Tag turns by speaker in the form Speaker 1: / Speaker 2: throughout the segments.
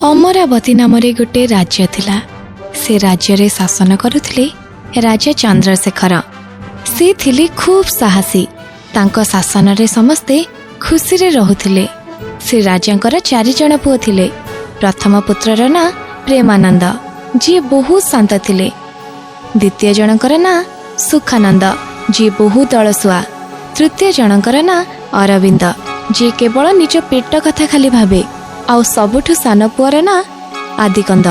Speaker 1: अमरावती नाम गोटे राज्य थिला। से राज्य रे शासन करुथिले राजा चंद्रशेखर। से थिले खूब साहसी। तांको शासन रे समस्ते खुशी रे रहुथिले। से राजांकर 4 जण पुओ थिले। प्रथम पुत्रर ना प्रेमानंद, जी बहुत शांत थिले। द्वितीय जनकर ना सुखानंद, जी बहुत अलसुआ। तृतीय जनकर ना अरविंद, जी केवल निज पेट कथा खाली भावे। आउ सबुठु सान पुअर ना आदिकंद,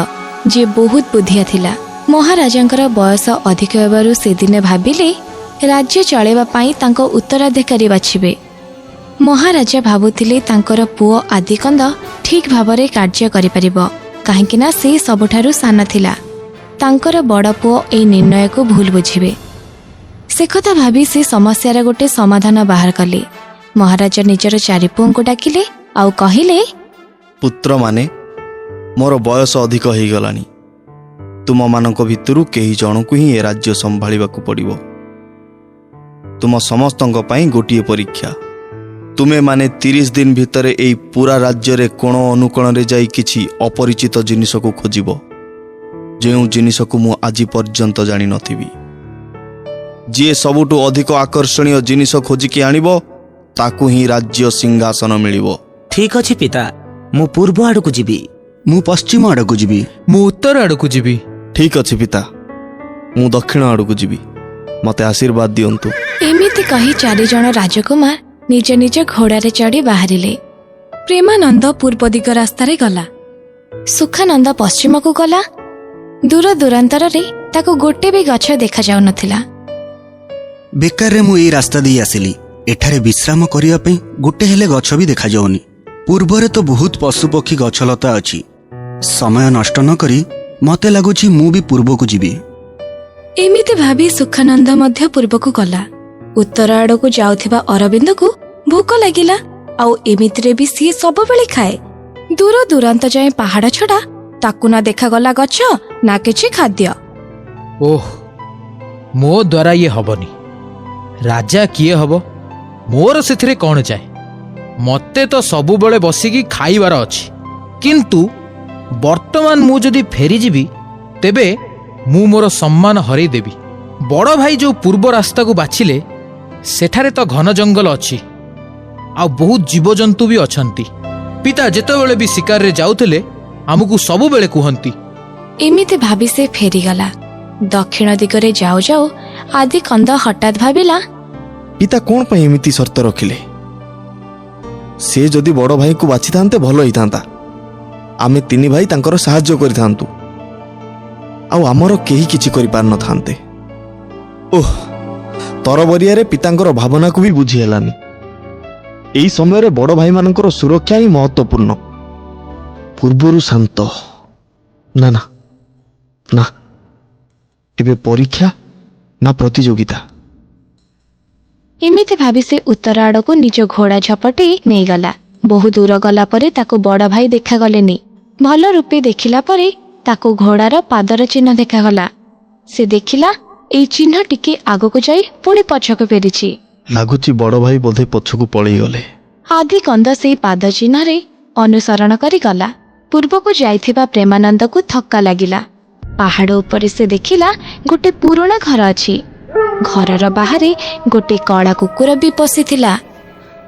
Speaker 1: जी बहुत बुद्धिया थिला। महाराजांकर बयस अधिक हेबारु से दिने भाबिले राज्य चलेबा पाई तांको उत्तराधिकारी बाछिबे। महाराजा भाबुथिले तांकर पुओ आदिकंद ठीक भाबरे कार्य करि परिबो, काहेकि ना से सबुठारु सान थिला। तांकर बड़ पुओ ए निर्णय को भूल बुझिबे। से कथा भाबी से समस्यार गोटे समाधान बाहर कले। महाराजा निजर 4 पुओं को डाकिले आउ कहिले,
Speaker 2: पुत्र माने मोर बयस अधिक हो गलानी। तुम मानक भितरु केही जणकु ही ए राज्य संभाळिबाकू पड़िबो। तुम समस्तंक पई गोटिए परीक्षा। तुमे माने 30 दिन भितरे एई पूरा राज्य रे कोण अनुकोण रे जाई किछि अपरिचित जिनिस को खोजिबो, जेउ जिनिस को मु आजि पर्यंत जानि नथिबी। जे सबुटु अधिक आकर्षणीय जिनिस खोजिकी आनिबो ताकू ही राज्य सिंहासन मिलिबो।
Speaker 3: ठीक अछि पिता, मु पूर्व आड़कू जीवी।
Speaker 4: मु पश्चिम आड़कू जीवी।
Speaker 5: मु उत्तर आड़कू जीवी।
Speaker 2: ठीक अछि पिता, मु दक्षिण आड़कू जीवी। मते आशीर्वाद दियंतु।
Speaker 1: एमिति कही 4 जण राजकुमार निज निज घोड़ा रे चढ़ी बाहरिले। प्रेमानंद पूर्व दिग रास्ता रे गला। सुखानंद पश्चिम को गला। दूर दूरांतर रे ताको गोटे भी गछ देखा जाउ नथिला।
Speaker 4: बेकार रे मु ए रास्ता दी आसिली। एठारे विश्राम करिया पे गोटे हेले गछ भी देखा जाउनी। पूर्वरे तो बहुत पशुपक्षी गछलता अछि। समय नष्ट न करी मते लागुछि मु भी पूर्व को जीवी।
Speaker 1: एमिति भाबी सुखानंद मध्य पूर्व को गला। उत्तर आड़ को जाउथिबा अरविंद को भूख लागिला। आउ एमिति रे भी सी सब बेले खाए। दूर दूरांत जाए पहाड़ छड़ा ताकू ना देखा गला गछ ना किछि खाद्य।
Speaker 5: ओह, मो द्वारा ये हबनी। राजा किए हबो, मोर सेथिरे कौन जाए। मते तो सबु बेले बसिकी खाइबार अछि, किंतु वर्तमान मु जदि फेरी जीवी तेबे मु मोर सम्मान हरई देबी। बड़ भाई जो पूर्व रास्ता को बाछिले सेठारे तो घन जंगल अछि आ बहुत जीवजंतु भी अछंती। पिता जेतेबेले भी शिकार रे जाउथिले हमकु सबु बेले कुहंती।
Speaker 1: एमिति भाबी से फेरी गला। दक्षिण दिगरे जाऊ जाऊ आदि कंद हठात भाबिला,
Speaker 2: पिता कोन पई एमिति शर्त रखिले। से जदि बड़ भाई को बाछि थांते भलो ही थांता। आमे 3 भाई तांकर सहाय्य करि थांतु आउ हमरो केही किछि करि पार न थांते। ओह, तरबरिया रे पितांकर भावना को भी बुझी हेलानी। एई समय रे बड़ भाई मानकर सुरक्षा ही महत्वपूर्ण। पूर्वरु शांत ना ना ना, एबे परीक्षा ना प्रतियोगिता।
Speaker 1: एमिति भाबी से उत्तर आड़ को निज घोड़ा झपटे नहीं गला। बहु दूर गला परे ताको बड़ भाई देखा गलेनी। भल रूपे देखिला परे ताको घोड़ार पादर चिन्ह देखा गला। से देखिला एई चिन्ह टिके आगो को जाई पुणी पछक फेरिछि।
Speaker 2: लागुची बड़ भाई बोधे पछकु पळी गले।
Speaker 1: आदि कंद से पाद चिन्ह रे अनुसरण करी गला। पूर्व को जाइथिबा प्रेमानंद को थक्का लागिला। पहाड़ ऊपर से देखिला गोटे पुराना घर अछि। घरर बाहरे गोटे कड़ा कुकुर भी पशिथिला।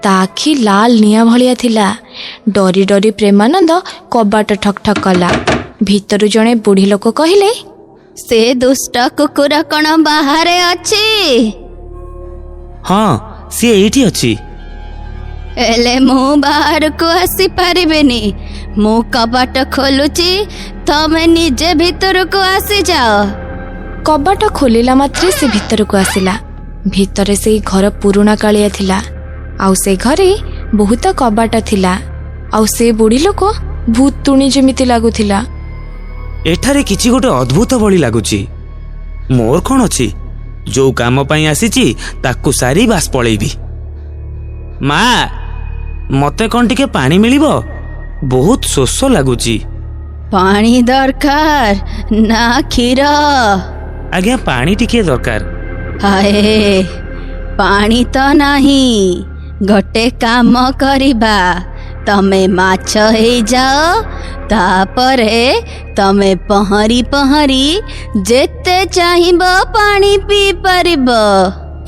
Speaker 1: ता आखि लाल निया भलिया थिला। डरी डरी प्रेमानंद कबाट ठक ठक कला। भीतरु जणे बुढ़ी लोक कहिले,
Speaker 6: से दुष्ट कुकुर कण बाहरे अछि?
Speaker 3: हाँ, सी एठी अछि।
Speaker 6: एले मु बाहर को आसी पारिबेनी। मु कबाट खोलुची, तमे निजे भीतर को आसी जाओ।
Speaker 1: कबाट खोलिला मात्रे से भीतर को आसिला। भीतर से घर पुराना कालिया थिला। आउ से घरे बहुत कबाट थिला। आउ से बुढ़ी लोक भूत तुणी जेमिति लागुथिला।
Speaker 3: एठारे किछि गोटे अद्भुत भली लागुची। मोर कोन अछि, जो काम पई आसीची ताकू सारी बास पळेबी। माँ, मते कोन टिके पानी मिलिबो? बहुत शोष लागुची।
Speaker 6: पानी दरकार ना क्षीर?
Speaker 3: आज्ञा, पानी टिके दरकार।
Speaker 6: हाय, पानी तो नाही। गोटे काम करिबा, ତମେ ମାଛ ହେଇଯାଅ, ତାପରେ ତମେ ପହଁରି ପହଁରି ଯେତେ ଚାହିଁବ ପାଣି ପିଇ ପାରିବ।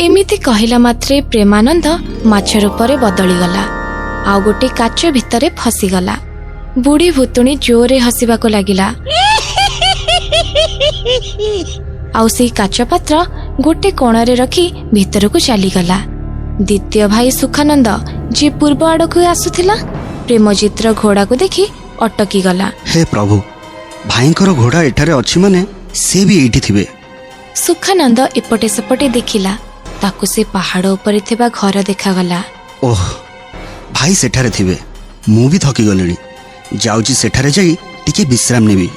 Speaker 1: ଏମିତି କହିଲା ମାତ୍ରେ ପ୍ରେମାନନ୍ଦ ମାଛ ରୂପରେ ବଦଳିଗଲା ଆଉ ଗୋଟେ କାଚ ଭିତରେ ଫସିଗଲା। ବୁଢ଼ୀ ଭୁତୁଣୀ ଜୋରରେ ହସିବାକୁ ଲାଗିଲା ଆଉ ସେଇ କାଚ ପାତ୍ର ଗୋଟେ କୋଣରେ ରଖି ଭିତରକୁ ଚାଲିଗଲା। ଦ୍ୱିତୀୟ ଭାଇ ସୁଖାନନ୍ଦ, ଯିଏ ପୂର୍ବ ଆଡ଼କୁ ଆସୁଥିଲା, ପ୍ରେମଜିତ୍ର ଘୋଡ଼ାକୁ ଦେଖି ଅଟକିଗଲା।
Speaker 4: ହେ ପ୍ରଭୁ, ଭାଇଙ୍କର ଘୋଡ଼ା ଏଠାରେ ଅଛି ମାନେ ସେ ବି ଏଇଠି ଥିବେ।
Speaker 1: ସୁଖାନନ୍ଦ ଏପଟେ ସେପଟେ ଦେଖିଲା, ତାକୁ ସେ ପାହାଡ଼ ଉପରେ ଥିବା ଘର ଦେଖାଗଲା।
Speaker 4: ଓହ, ଭାଇ ସେଠାରେ ଥିବେ। ମୁଁ ବି ଥକିଗଲିଣି, ଯାଉଛି ସେଠାରେ ଯାଇ ଟିକେ ବିଶ୍ରାମ ନେବି।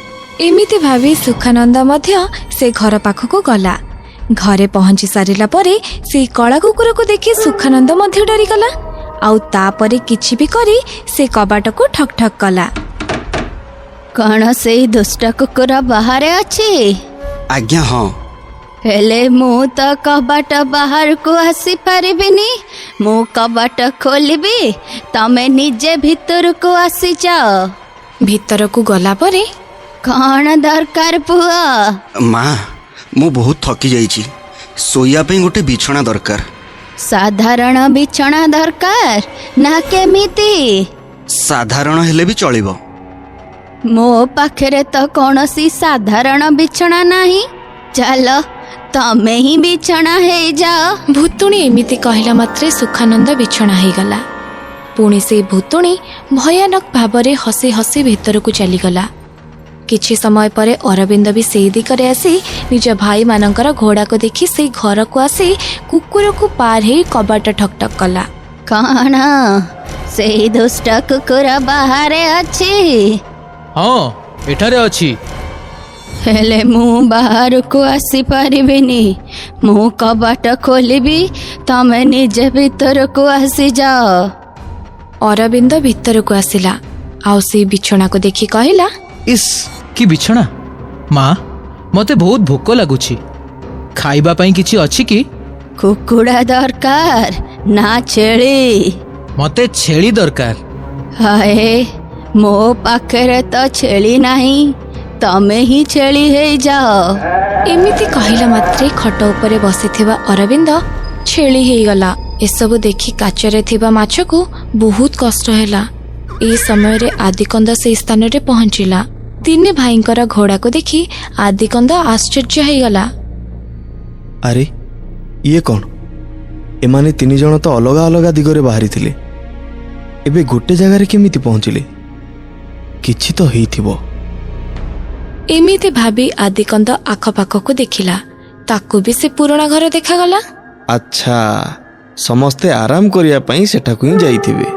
Speaker 1: ଏମିତି ଭାବି ସୁଖାନନ୍ଦ ମଧ୍ୟ ସେ ଘର ପାଖକୁ ଗଲା। ଘରେ ପହଞ୍ଚି ସାରିଲା ପରେ ସେଇ କଳା କୁକୁରକୁ ଦେଖି ସୁଖାନନ୍ଦ ମଧ୍ୟ ଡରିଗଲା ଆଉ ତାପରେ କିଛି ବି କରି ସେ କବାଟକୁ ଠକ୍ ଠକ୍ କଲା।
Speaker 6: କଣ ସେଇ ଦୁଷ୍ଟ କୁକୁର ବାହାରେ ଅଛି?
Speaker 4: ଆଜ୍ଞା ହଁ।
Speaker 6: ହେଲେ ମୁଁ ତ କବାଟ ବାହାରକୁ ଆସିପାରିବିନି। ମୁଁ କବାଟ ଖୋଲିବି, ତମେ ନିଜେ ଭିତରକୁ ଆସିଯାଅ।
Speaker 1: ଭିତରକୁ ଗଲା ପରେ
Speaker 6: କଣ ଦରକାର ପୁଅ?
Speaker 4: ମା, ମୁଁ ବହୁତ ଥକି ଯାଇଛି। ଶୋଇବା ପାଇଁ ଗୋଟେ ବିଛଣା ଦରକାର।
Speaker 6: ସାଧାରଣ ବିଛଣା ଦରକାର ନା କେମିତି?
Speaker 4: ସାଧାରଣ ହେଲେ ବି ଚଳିବ।
Speaker 6: ମୋ ପାଖରେ ତ କୌଣସି ସାଧାରଣ ବିଛଣା ନାହିଁ। ଚାଲ ତମେ ହିଁ ବିଛଣା ହେଇଯାଅ।
Speaker 1: ଭୁତୁଣୀ ଏମିତି କହିଲା ମାତ୍ରେ ସୁଖାନନ୍ଦ ବିଛଣା ହେଇଗଲା। ପୁଣି ସେଇ ଭୁତୁଣୀ ଭୟାନକ ଭାବରେ ହସି ହସି ଭିତରକୁ ଚାଲିଗଲା। କିଛି ସମୟ ପରେ ଅରବିନ୍ଦ ବି ସେଇ ଦିଗରେ ଆସି ନିଜ ଭାଇମାନଙ୍କର ଘୋଡ଼ାକୁ ଦେଖି ସେଇ ଘରକୁ ଆସି କୁକୁରକୁ ପାର ହେଇ କବାଟ ଠକ୍ ଠକ୍ କଲା।
Speaker 6: କଣ ସେଇ ଦୁଷ୍ଟ କୁକୁର ବାହାରେ ଅଛି?
Speaker 5: ହଁ, ଏଠାରେ ଅଛି।
Speaker 6: ହେଲେ ମୁଁ ବାହାରକୁ ଆସିପାରିବିନି। ମୁଁ କବାଟ ଖୋଲିବି, ତମେ ନିଜେ ଭିତରକୁ ଆସିଯାଅ।
Speaker 1: ଅରବିନ୍ଦ ଭିତରକୁ ଆସିଲା ଆଉ ସେଇ ବିଛଣାକୁ ଦେଖି କହିଲା,
Speaker 5: ଇସ୍, କି ବିଛଣା! ମା, ମୋତେ ବହୁତ ଭୋକ ଲାଗୁଛି। ଖାଇବା ପାଇଁ କିଛି ଅଛି କି?
Speaker 6: କୁକୁଡ଼ା ଦରକାର ନା ଛେଳି?
Speaker 5: ମୋତେ ଛେଳି ଦରକାର।
Speaker 6: ହାଏ, ମୋ ପାଖରେ ତ ଛେଳି ନାହିଁ। ତମେ ହିଁ ଛେଳି ହେଇଯାଅ।
Speaker 1: ଏମିତି କହିଲା ମାତ୍ରେ ଖଟ ଉପରେ ବସିଥିବା ଅରବିନ୍ଦ ଛେଳି ହେଇଗଲା। ଏସବୁ ଦେଖି କାଚରେ ଥିବା ମାଛକୁ ବହୁତ କଷ୍ଟ ହେଲା। ଏହି ସମୟରେ ଆଦିକନ୍ଦ ସେହି ସ୍ଥାନରେ ପହଞ୍ଚିଲା। ତିନି ଭାଇଙ୍କର ଘୋଡ଼ାକୁ ଦେଖି ଆଦିକନ୍ଦ ଆଶ୍ଚର୍ଯ୍ୟ ହେଇଗଲା।
Speaker 2: ଆରେ ଇଏ କ'ଣ? ଏମାନେ ତିନି ଜଣ ତ ଅଲଗା ଅଲଗା ଦିଗରେ ବାହାରିଥିଲେ, ଏବେ ଗୋଟେ ଜାଗାରେ କେମିତି ପହଞ୍ଚିଲେ? କିଛି ତ ହେଇଥିବ।
Speaker 1: ଏମିତି ଭାବି ଆଦିକନ୍ଦ ଆଖପାଖକୁ ଦେଖିଲା, ତାକୁ ବି ସେ ପୁରୁଣା ଘର ଦେଖାଗଲା।
Speaker 2: ଆଚ୍ଛା, ସମସ୍ତେ ଆରାମ କରିବା ପାଇଁ ସେଠାକୁ ହିଁ ଯାଇଥିବେ।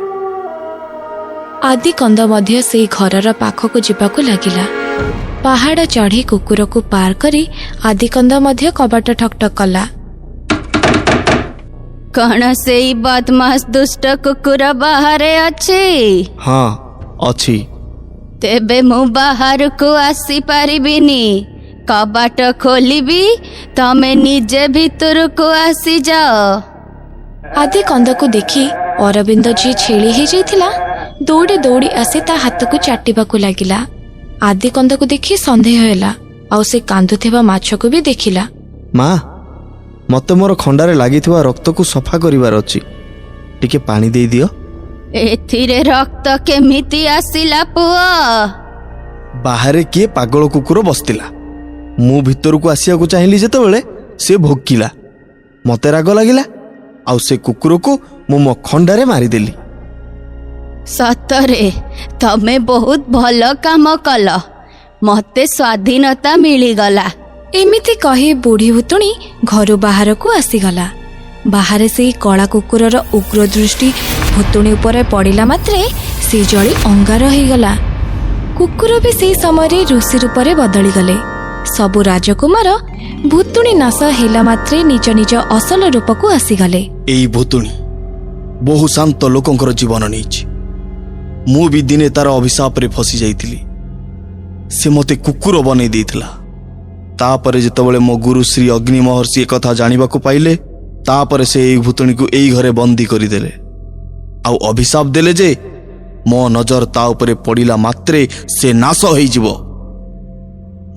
Speaker 1: ଆଦିକନ୍ଦ ମଧ୍ୟ ସେଇ ଘରର ପାଖକୁ ଯିବାକୁ ଲାଗିଲା। ପାହାଡ଼ ଚଢ଼ି କୁକୁରକୁ ପାର କରି ଆଦିକନ୍ଦ ମଧ୍ୟ କବାଟ ଠକ୍ ଠକ୍ କଲା।
Speaker 6: କଣ ସେଇ ବଦମାସ ଦୁଷ୍ଟ କୁକୁର ବାହାରେ ଅଛି?
Speaker 2: ହଁ, ଅଛି।
Speaker 6: ତେବେ ମୁଁ ବାହାରକୁ ଆସିପାରିବିନି। କବାଟ ଖୋଲିବି, ତମେ ନିଜେ ଭିତରକୁ ଆସିଯାଅ।
Speaker 1: ଆଦିକନ୍ଦକୁ ଦେଖି ଅରବିନ୍ଦ, ଯିଏ ଛେଳି ହେଇଯାଇଥିଲା, ଦୌଡ଼ି ଦୌଡ଼ି ଆସି ତା ହାତକୁ ଚାଟିବାକୁ ଲାଗିଲା। ଆଦିକନ୍ଦକୁ ଦେଖି ସନ୍ଦେହ ହେଲା ଆଉ ସେ କାନ୍ଦୁଥିବା ମାଛକୁ ବି ଦେଖିଲା।
Speaker 2: ମା, ମୋତେ ମୋର ଖଣ୍ଡାରେ ଲାଗିଥିବା ରକ୍ତକୁ ସଫା କରିବାର ଅଛି, ଟିକେ ପାଣି ଦେଇଦିଅ।
Speaker 6: ଏଥିରେ ରକ୍ତ କେମିତି ଆସିଲା ପୁଅ?
Speaker 2: ବାହାରେ କିଏ ପାଗଳ କୁକୁର ବସିଥିଲା। ମୁଁ ଭିତରକୁ ଆସିବାକୁ ଚାହିଁଲି ଯେତେବେଳେ ସେ ଭୋକିଲା। ମୋତେ ରାଗ ଲାଗିଲା ଆଉ ସେ କୁକୁରକୁ ମୁଁ ମୋ ଖଣ୍ଡାରେ ମାରିଦେଲି।
Speaker 6: ସତରେ ତମେ ବହୁତ ଭଲ କାମ କଲ। ମତେ ସ୍ୱାଧୀନତା ମିଳିଗଲା।
Speaker 1: ଏମିତି କହି ବୁଢ଼ୀ ଭୁତୁଣୀ ଘରୁ ବାହାରକୁ ଆସିଗଲା। ବାହାରେ ସେଇ କଳା କୁକୁରର ଉଗ୍ର ଦୃଷ୍ଟି ଭୁତୁଣୀ ଉପରେ ପଡ଼ିଲା ମାତ୍ରେ ସେ ଜଳି ଅଙ୍ଗାର ହେଇଗଲା। କୁକୁର ବି ସେଇ ସମୟରେ ଋଷି ରୂପରେ ବଦଳିଗଲେ। ସବୁ ରାଜକୁମାର ଭୁତୁଣୀ ନାଶ ହେଲା ମାତ୍ରେ ନିଜ ନିଜ ଅସଲ ରୂପକୁ ଆସିଗଲେ।
Speaker 2: ଏଇ ଭୁତୁଣୀ ବହୁ ଶାନ୍ତ ଲୋକଙ୍କର ଜୀବନ ନେଇଛି। ମୁଁ ବି ଦିନେ ତାର ଅଭିଶାପରେ ଫସି ଯାଇଥିଲି। ସେ ମୋତେ କୁକୁର ବନେଇ ଦେଇଥିଲା। ତାପରେ ଯେତେବେଳେ ମୋ ଗୁରୁ ଶ୍ରୀ ଅଗ୍ନି ମହର୍ଷି ଏକଥା ଜାଣିବାକୁ ପାଇଲେ, ତାପରେ ସେ ଏଇ ଭୁତୁଣୀକୁ ଏଇ ଘରେ ବନ୍ଦୀ କରିଦେଲେ ଆଉ ଅଭିଶାପ ଦେଲେ ଯେ ମୋ ନଜର ତା ଉପରେ ପଡ଼ିଲା ମାତ୍ରେ ସେ ନାଶ ହୋଇଯିବ।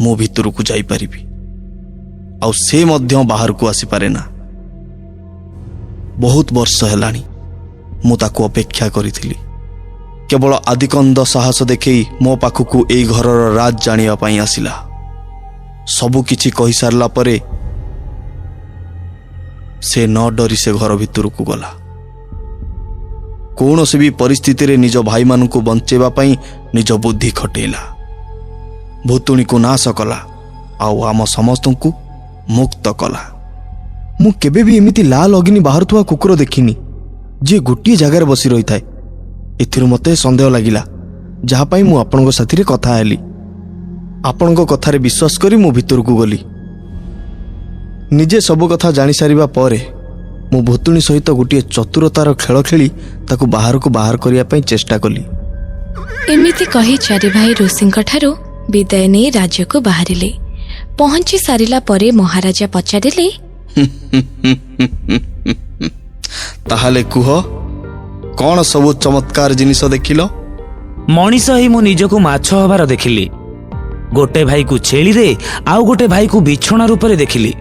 Speaker 2: ମୁଁ ଭିତରକୁ ଯାଇପାରିବି, ଆଉ ସେ ମଧ୍ୟ ବାହାରକୁ ଆସିପାରେ ନା। ବହୁତ ବର୍ଷ ହେଲାଣି ମୁଁ ତାକୁ ଅପେକ୍ଷା କରିଥିଲି। କେବଳ ଆଦିକନ୍ଦ ସାହସ ଦେଖେଇ ମୋ ପାଖକୁ ଏଇ ଘରର ରାଜ ଜାଣିବା ପାଇଁ ଆସିଲା। ସବୁ କିଛି କହିସାରିଲା ପରେ ସେ ନ ଡରି ସେ ଘର ଭିତରକୁ ଗଲା। କୌଣସି ବି ପରିସ୍ଥିତିରେ ନିଜ ଭାଇମାନଙ୍କୁ ବଞ୍ଚେଇବା ପାଇଁ ନିଜ ବୁଦ୍ଧି ଖଟେଇଲା। ଭୁତୁଣୀକୁ ନାଶ କଲା, ଆଉ ଆମ ସମସ୍ତଙ୍କୁ ମୁକ୍ତ କଲା। ମୁଁ କେବେ ବି ଏମିତି ଲାଲ ଅଗ୍ନି ବାହାରୁଥିବା କୁକୁର ଦେଖିନି, ଯିଏ ଗୋଟିଏ ଜାଗାରେ ବସି ରହିଥାଏ। ଏଥିରୁ ମୋତେ ସନ୍ଦେହ ଲାଗିଲା, ଯାହା ପାଇଁ ମୁଁ ଆପଣଙ୍କ ସାଥିରେ କଥା ହେଲି। ଆପଣଙ୍କ କଥାରେ ବିଶ୍ୱାସ କରି ମୁଁ ଭିତରକୁ ଗଲି। ନିଜେ ସବୁ କଥା ଜାଣିସାରିବା ପରେ ମୁଁ ଭୁତୁଣୀ ସହିତ ଗୋଟିଏ ଚତୁରତାର ଖେଳ ଖେଳି ତାକୁ ବାହାରକୁ ବାହାର କରିବା ପାଇଁ ଚେଷ୍ଟା କଲି।
Speaker 1: ଏମିତି କହି ଚାରି ଭାଇ ଋଷିଙ୍କଠାରୁ ବିଦାୟ ନେଇ ରାଜ୍ୟକୁ ବାହାରିଲେ। ପହଞ୍ଚି ସାରିଲା ପରେ ମହାରାଜା ପଚାରିଲେ,
Speaker 2: ତାହେଲେ କୁହ, କ'ଣ ସବୁ ଚମତ୍କାର ଜିନିଷ ଦେଖିଲ?
Speaker 3: ମଣିଷ ହିଁ ମୁଁ ନିଜକୁ ମାଛ ହବାର ଦେଖିଲି। ଗୋଟେ ଭାଇକୁ ଛେଳିରେ ଆଉ ଗୋଟେ ଭାଇକୁ ବିଛଣା ରୂପରେ ଦେଖିଲି।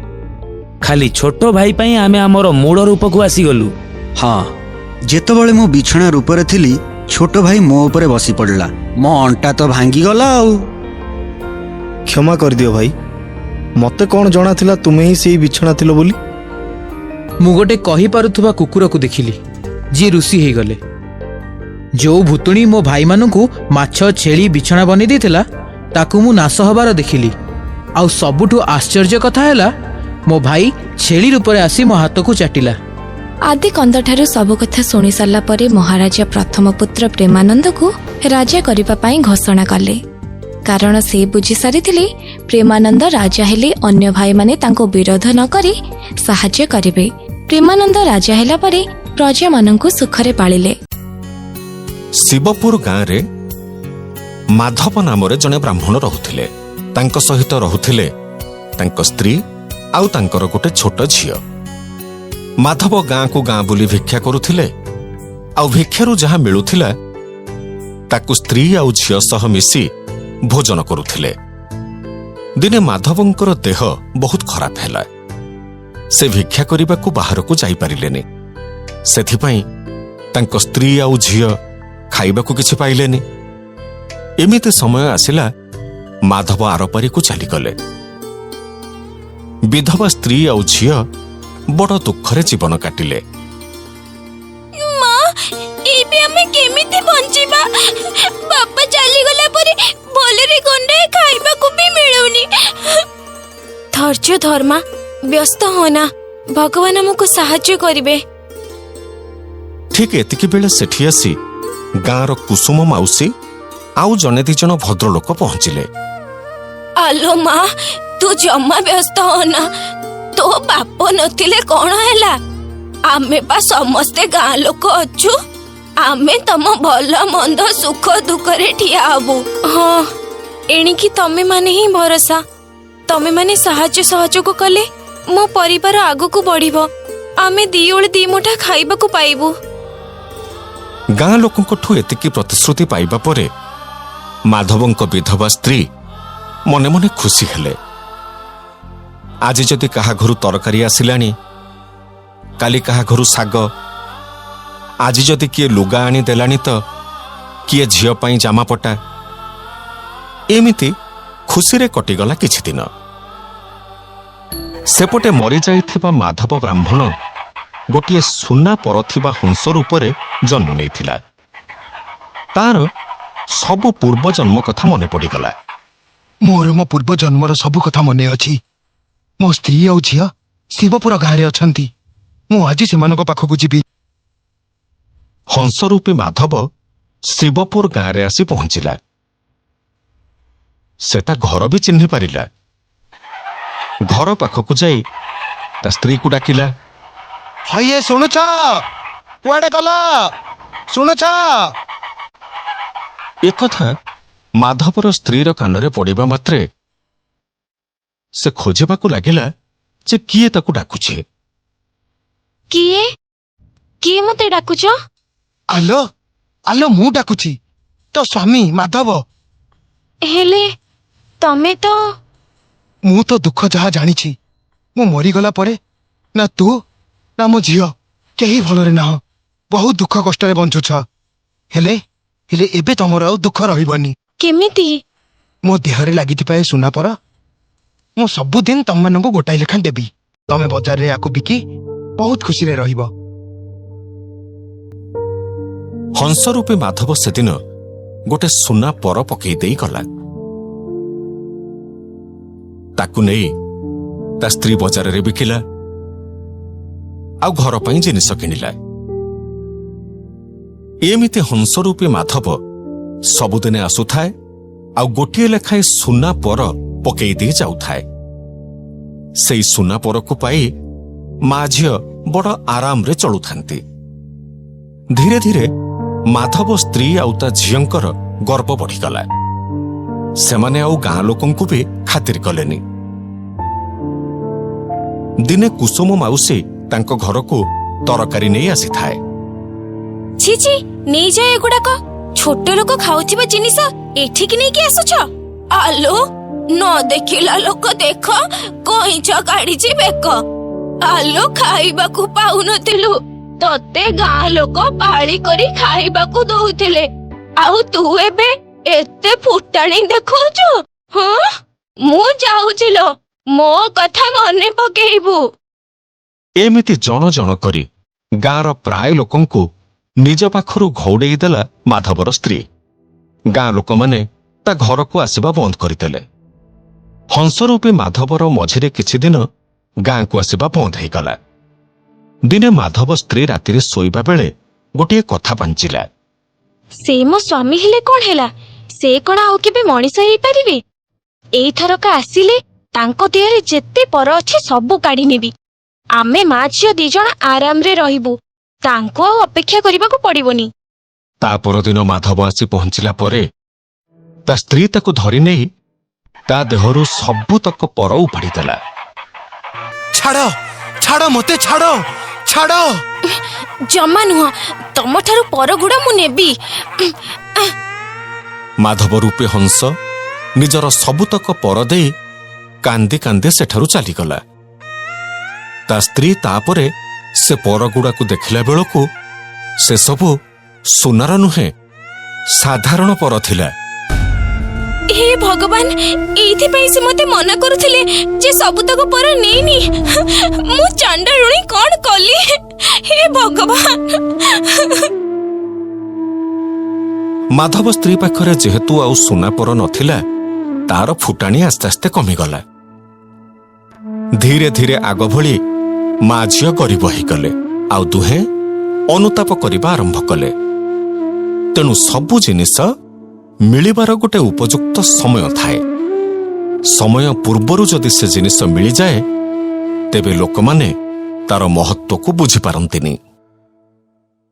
Speaker 3: ଖାଲି ଛୋଟ ଭାଇ ପାଇଁ ଆମେ ଆମର ମୂଳ ରୂପକୁ ଆସିଗଲୁ।
Speaker 4: ହଁ, ଯେତେବେଳେ ମୁଁ ବିଛଣା ରୂପରେ ଥିଲି, ଛୋଟ ଭାଇ ମୋ ଉପରେ ବସି ପଡ଼ିଲା। ମୋ ଅଣ୍ଟା ତ ଭାଙ୍ଗିଗଲା ଆଉ।
Speaker 2: କ୍ଷମା କରିଦିଅ ଭାଇ, ମୋତେ କ'ଣ ଜଣାଥିଲା ତୁମେ ହିଁ ସେଇ ବିଛଣା ଥିଲ ବୋଲି।
Speaker 5: ମୁଁ ଗୋଟେ କହିପାରୁଥିବା କୁକୁରକୁ ଦେଖିଲି, ଯିଏ ଋଷି ହେଇଗଲେ। ଯୋଉ ଭୁତୁଣୀ ମୋ ଭାଇମାନଙ୍କୁ ମାଛ ଛେଳି ବିଛଣା ବନେଇ ଦେଇଥିଲା, ତାକୁ ମୁଁ ନାଶ ହେବାର ଦେଖିଲି। ଆଉ ସବୁଠୁ ଆଶ୍ଚର୍ଯ୍ୟ କଥା ହେଲା, ମୋ ଭାଇ ଛେଳି ରୂପରେ ଆସି ମୋ ହାତକୁ ଚାଟିଲା।
Speaker 1: ଆଦିକନ୍ଦଠାରୁ ସବୁ କଥା ଶୁଣି ସାରିଲା ପରେ ମହାରାଜା ପ୍ରଥମ ପୁତ୍ର ପ୍ରେମାନନ୍ଦକୁ ରାଜା କରିବା ପାଇଁ ଘୋଷଣା କଲେ। କାରଣ ସେ ବୁଝି ସାରିଥିଲେ ପ୍ରେମାନନ୍ଦ ରାଜା ହେଲେ ଅନ୍ୟ ଭାଇମାନେ ତାଙ୍କୁ ବିରୋଧ ନ କରି ସାହାଯ୍ୟ କରିବେ। ପ୍ରେମାନନ୍ଦ ରାଜା ହେଲା ପରେ ପ୍ରଜାମାନଙ୍କୁ ସୁଖରେ ପାଳିଲେ।
Speaker 7: ଶିବପୁର ଗାଁରେ ମାଧବ ନାମରେ ଜଣେ ବ୍ରାହ୍ମଣ ରହୁଥିଲେ। ତାଙ୍କ ସହିତ ରହୁଥିଲେ ତାଙ୍କ ସ୍ତ୍ରୀ ଆଉ ତାଙ୍କର ଗୋଟେ ଛୋଟ ଝିଅ। ମାଧବ ଗାଁକୁ ଗାଁ ବୁଲି ଭିକ୍ଷା କରୁଥିଲେ, ଆଉ ଭିକ୍ଷାରୁ ଯାହା ମିଳୁଥିଲା ତାକୁ ସ୍ତ୍ରୀ ଆଉ ଝିଅ ସହ ମିଶି ଭୋଜନ କରୁଥିଲେ। ଦିନେ ମାଧବଙ୍କର ଦେହ ବହୁତ ଖରାପ ହେଲା। ସେ ଭିକ୍ଷା କରିବାକୁ ବାହାରକୁ ଯାଇପାରିଲେନି। ସେଥିପାଇଁ ତାଙ୍କ ସ୍ତ୍ରୀ ଆଉ ଝିଅ ଖାଇବାକୁ କିଛି ପାଇଲେନି। ଏମିତି ସମୟ ଆସିଲା, ମାଧବ ଆରପାରିକୁ ଚାଲିଗଲେ। ବିଧବା ସ୍ତ୍ରୀ ଆଉ ଝିଅ ବଡ଼ ଦୁଃଖରେ ଜୀବନ କାଟିଲେ।
Speaker 6: ମା, ଏବେ ଆମେ କେମିତି ବଞ୍ଚିବା? ବାପା ଚାଲିଗଲା ପରେ ଭଲରେ ଗଣ୍ଡାଏ ଖାଇବାକୁ ବି ମିଳୁନି।
Speaker 8: ଧୈର୍ଯ୍ୟ ଧର ମା, ବ୍ୟସ୍ତ ହୋନା, ଭଗବାନ ଆମକୁ ସାହାଯ୍ୟ କରିବେ।
Speaker 7: ଠିକ୍ ଏତିକି ବେଳେ ସେଠି ଆସି ଗାଁର କୁସୁମ ମାଉସୀ ଆଉ ଜଣେ ଦି ଜଣ ଭଦ୍ରଲୋକ ପହଞ୍ଚିଲେ।
Speaker 8: ଆଲୋ ମା, ତୁ ଜମା ବ୍ୟସ୍ତ ହୋନା। ତୋ ବାପ ନଥିଲେ କ'ଣ ହେଲା? ଆମେ ବା ସମସ୍ତେ ଗାଁ ଲୋକ ଅଛୁ। ଆମେ ତମ ଭଲ ମନ୍ଦ ସୁଖ ଦୁଃଖରେ ଠିଆ ହବୁ। ହଁ, ଏଣିକି ତମେ ମାନେ ହିଁ ଭରସା। ତମେ ମାନେ ସାହାଯ୍ୟ ସହଯୋଗ କଲେ ମୋ ପରିବାର ଆଗକୁ ବଢିବ। ଆମେ ଦି ଓଳି ଦି ମୁଠା ଖାଇବାକୁ ପାଇବୁ।
Speaker 7: ଗାଁ ଲୋକଙ୍କଠୁ ଏତିକି ପ୍ରତିଶ୍ରୁତି ପାଇବା ପରେ ମାଧବଙ୍କ ବିଧବା ସ୍ତ୍ରୀ ମନେ ମନେ ଖୁସି ହେଲେ। ଆଜି ଯଦି କାହା ଘରୁ ତରକାରୀ ଆସିଲାଣି, କାଲି କାହା ଘରୁ ଶାଗ, ଆଜି ଯଦି କିଏ ଲୁଗା ଆଣି ଦେଲାଣି ତ କିଏ ଝିଅ ପାଇଁ ଜାମାପଟା। ଏମିତି ଖୁସିରେ କଟିଗଲା କିଛି ଦିନ। ସେପଟେ ମରିଯାଇଥିବା ମାଧବ ବ୍ରାହ୍ମଣ ଗୋଟିଏ ସୁନା ପରଥିବା ହଂସ ରୂପରେ ଜନ୍ମ ନେଇଥିଲା। ତାର ସବୁ ପୂର୍ବ ଜନ୍ମ କଥା ମନେ ପଡ଼ିଗଲା।
Speaker 9: ମୋର ମୋ ପୂର୍ବ ଜନ୍ମର ସବୁ କଥା ମନେ ଅଛି। ମୋ ସ୍ତ୍ରୀ ଆଉ ଝିଅ ଶିବପୁର ଗାଁରେ ଅଛନ୍ତି। ମୁଁ ଆଜି ସେମାନଙ୍କ ପାଖକୁ ଯିବି।
Speaker 7: ହଂସ ରୂପୀ ମାଧବ ଶିବପୁର ଗାଁରେ ଆସି ପହଞ୍ଚିଲା। ସେ ତା ଘର ବି ଚିହ୍ନି ପାରିଲା। ଘର ପାଖକୁ ଯାଇ ତା ସ୍ତ୍ରୀକୁ ଡାକିଲା।
Speaker 9: ହଇଏ, ଶୁଣୁଛ? କୁଆଡେ ଗଲ? ଶୁଣୁଛ?
Speaker 7: ଏକଥା ମାଧବର ସ୍ତ୍ରୀର କାନରେ ପଡ଼ିବା ମାତ୍ରେ ସେ ଖୋଜିବାକୁ ଲାଗିଲା ଯେ କିଏ ତାକୁ ଡାକୁଛି।
Speaker 8: କିଏ କିଏ ମତେ ଡାକୁଛ?
Speaker 9: ଆଲୋ, ଆଲୋ ମୁଁ ଡାକୁଛି ତୋ ସ୍ୱାମୀ ମାଧବ।
Speaker 8: ହେଲେ ତମେ ତ
Speaker 9: ମୁଁ ତ ଦୁଃଖ ଯାହା ଜାଣିଛି, ମୁଁ ମରିଗଲା ପରେ ନା ତୁ ନା ମୋ ଝିଅ କେହି ଭଲରେ ନାହ, ବହୁତ ଦୁଃଖ କଷ୍ଟରେ ବଞ୍ଚୁଛ। ହେଲେ ହେଲେ ଏବେ ତମର ଆଉ ଦୁଃଖ ରହିବନି।
Speaker 8: କେମିତି?
Speaker 9: ମୋ ଦେହରେ ଲାଗିଥିବା ଏ ସୁନାପର ମୁଁ ସବୁଦିନ ତମମାନଙ୍କୁ ଗୋଟାଏ ଲେଖାଁ ଦେବି। ତମେ ବଜାରରେ ୟାକୁ ବିକି ବହୁତ ଖୁସିରେ ରହିବ।
Speaker 7: ହଂସ ରୂପୀ ମାଧବ ସେଦିନ ଗୋଟେ ସୁନା ପର ପକେଇ ଦେଇ ଗଲା। ତାକୁ ନେଇ ତା ସ୍ତ୍ରୀ ବଜାରରେ ବିକିଲା ଆଉ ଘର ପାଇଁ ଜିନିଷ କିଣିଲା। ଏମିତି ହଂସ ରୂପୀ ମାଧବ ସବୁଦିନେ ଆସୁଥାଏ ଆଉ ଗୋଟିଏ ଲେଖାଏଁ ସୁନା ପର ପକେଇ ଦେଇ ଯାଉଥାଏ। ସେଇ ସୁନା ପରକୁ ପାଇ ମା ଝିଅ ବଡ଼ ଆରାମରେ ଚଳୁଥାନ୍ତି। ଧୀରେ ଧୀରେ ମାଧବ ସ୍ତ୍ରୀ ଆଉ ତା ଝିଅଙ୍କର ଗର୍ବ ବଢ଼ିଗଲା। ସେମାନେ ଆଉ ଗାଁ ଲୋକଙ୍କୁ ବି ଖାତିର କଲେନି। ଦିନେ କୁସୁମ ମାଉସୀ ତାଙ୍କ ଘରକୁ ତରକାରୀ ନେଇ ଆସିଥାଏ।
Speaker 8: ଛି ଛି, ନେଇଯାଅ ଏଗୁଡାକ। ଛୋଟ ଲୋକ ଖାଉଥିବା ଜିନିଷ ଏଠିକି ନେଇକି ଆସୁଛ? ଆଲୋ, ନ ଦେଖିଲା ଲୋକ ଦେଖ, କଇଁଛ କାଢିଛି ବେକ। ଆଲୋ, ଖାଇବାକୁ ପାଉନଥିଲୁ, ତତେ ଗାଁ ଲୋକ ପାଳି କରି ଖାଇବାକୁ ଦଉଥିଲେ, ଆଉ ତୁ ଏବେ ଏତେ ଫୁଟାଣି ଦେଖଉଛୁ? ହଁ, ମୁଁ ଯାଉଛି ଲୋ, ମୋ କଥା ମନେ ପକେଇବୁ।
Speaker 7: ଏମିତି ଜଣ ଜଣ କରି ଗାଁର ପ୍ରାୟ ଲୋକଙ୍କୁ ନିଜ ପାଖରୁ ଘଉଡେଇ ଦେଲା ମାଧବର ସ୍ତ୍ରୀ। ଗାଁ ଲୋକମାନେ ତା ଘରକୁ ଆସିବା ବନ୍ଦ କରିଦେଲେ। ହଂସରୂପୀ ମାଧବର ମଝିରେ କିଛି ଦିନ ଗାଁକୁ ଆସିବା ବନ୍ଦ ହେଇଗଲା। ଦିନେ ମାଧବ ସ୍ତ୍ରୀ ରାତିରେ ଶୋଇବା ବେଳେ ଗୋଟିଏ କଥା ପାଞ୍ଚିଲା।
Speaker 8: ସେ ମୋ ସ୍ୱାମୀ ହେଲେ କଣ ହେଲା? ସେ କଣ ଆଉ କେବେ ମଣିଷ ହେଇପାରିବେ? ଏଇଥରକ ଆସିଲେ ତାଙ୍କ ଦେହରେ ଯେତେ ପର ଅଛି ସବୁ କାଢି ନେବି। ଆମେ ମା ଝିଅ 2 ଜଣ ଆରାମରେ ରହିବୁ, ତାଙ୍କୁ ଆଉ ଅପେକ୍ଷା କରିବାକୁ ପଡିବନି।
Speaker 7: ତା ପରଦିନ ମାଧବ ଆସି ପହଞ୍ଚିଲା ପରେ ତା ସ୍ତ୍ରୀ ତାକୁ ଧରି ନେଇ ତା ଦେହରୁ ସବୁତକ ପର ଉପାଡ଼ି ଦେଲା।
Speaker 9: ଛାଡ ଛାଡ, ମତେ ଛାଡ ଛାଡ।
Speaker 8: ଜମା ନୁହଁ, ତମଠାରୁ ପରଗୁଡା ମୁଁ ନେବି।
Speaker 7: ମାଧବ ରୂପେ ହଂସ ନିଜର ସବୁତକ ପର ଦେଇ କାନ୍ଦି କାନ୍ଦି ସେଠାରୁ ଚାଲିଗଲା। ତା ସ୍ତ୍ରୀ ତାପରେ ସେ ପରଗୁଡାକୁ ଦେଖିଲା ବେଳକୁ ସେସବୁ ସୁନାର ନୁହେଁ, ସାଧାରଣ ପର ଥିଲା।
Speaker 8: ହେ ଭଗବାନ, ଏଇଥିପାଇଁ ସେ ମତେ ମନା କରୁଥିଲେ ଯେ ସବୁତକ ପର ନେଇନି। ମୁଁ ଚାଣ୍ଡାଳୁଣୀ କଣ କଲି? ହେ ଭଗବାନ।
Speaker 7: ମାଧବ ସ୍ତ୍ରୀ ପାଖରେ ଯେହେତୁ ଆଉ ସୁନା ପର ନଥିଲା, ତାର ଫୁଟାଣି ଆସ୍ତେ ଆସ୍ତେ କମିଗଲା। ଧୀରେ ଧୀରେ ଆଗ ଭଳି ମା ଝିଅ ଗରିବ ହେଇଗଲେ ଆଉ ଦୁହେଁ ଅନୁତାପ କରିବା ଆରମ୍ଭ କଲେ। ତେଣୁ ସବୁ ଜିନିଷ ମିଳିବାର ଗୋଟେ ଉପଯୁକ୍ତ ସମୟ ଥାଏ। ସମୟ ପୂର୍ବରୁ ଯଦି ସେ ଜିନିଷ ମିଳିଯାଏ, ତେବେ ଲୋକମାନେ ତାର ମହତ୍ତ୍ୱକୁ ବୁଝିପାରନ୍ତିନି।